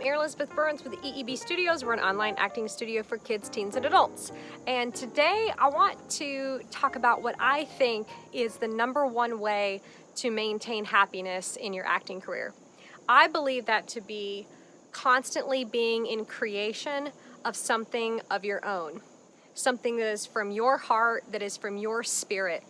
Erin Elizabeth Burns with E.E.B Studios. We're an online acting studio for kids, teens, and adults. And today I want to talk about what I think is the #1 way to maintain happiness in your acting career. I believe that to be constantly being in creation of something of your own, something that is from your heart, that is from your spirit.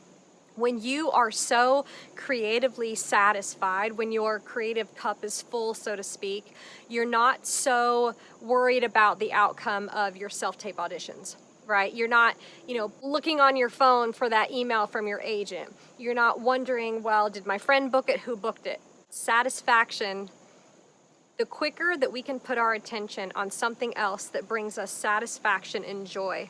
When you are so creatively satisfied, when your creative cup is full, so to speak, you're not so worried about the outcome of your self-tape auditions, right? You're not, looking on your phone for that email from your agent. You're not wondering, well, did my friend book it? Who booked it? Satisfaction, the quicker that we can put our attention on something else that brings us satisfaction and joy,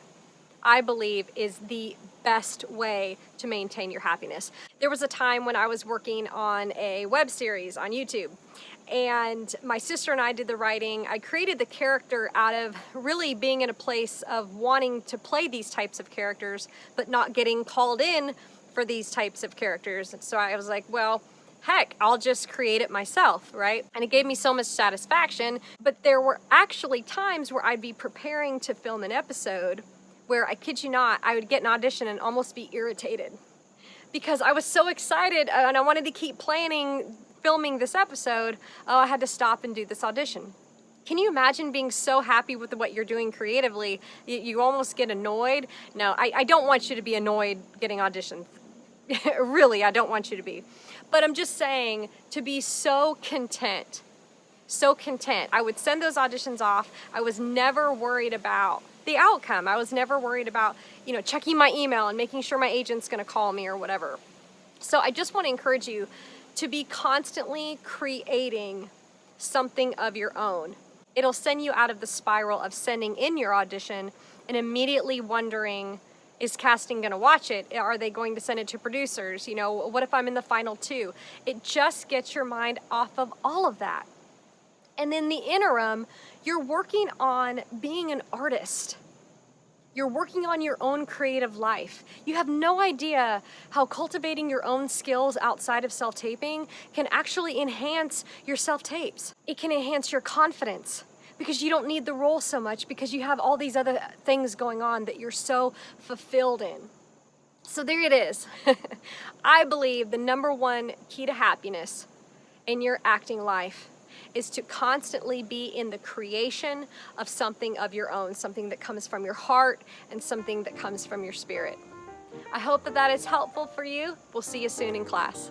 I believe is the best way to maintain your happiness. There was a time when I was working on a web series on YouTube, and my sister and I did the writing. I created the character out of really being in a place of wanting to play these types of characters, but not getting called in for these types of characters. So I was like, well, heck, I'll just create it myself, right? And it gave me so much satisfaction. But there were actually times where I'd be preparing to film an episode where, I kid you not, I would get an audition and almost be irritated because I was so excited and I wanted to keep filming this episode. Oh, I had to stop and do this audition. Can you imagine being so happy with what you're doing creatively, you almost get annoyed? No, I don't want you to be annoyed getting auditioned. Really, I don't want you to be. But I'm just saying, to be so content. I would send those auditions off. I was never worried about the outcome. I was never worried about, checking my email and making sure my agent's gonna call me or whatever. So I just want to encourage you to be constantly creating something of your own. It'll send you out of the spiral of sending in your audition and immediately wondering, is casting gonna watch it? Are they going to send it to producers? What if I'm in the final 2? It just gets your mind off of all of that. And in the interim, you're working on being an artist. You're working on your own creative life. You have no idea how cultivating your own skills outside of self-taping can actually enhance your self-tapes. It can enhance your confidence because you don't need the role so much because you have all these other things going on that you're so fulfilled in. So there it is. I believe the #1 key to happiness in your acting life is to constantly be in the creation of something of your own, something that comes from your heart and something that comes from your spirit. I hope that is helpful for you. We'll see you soon in class.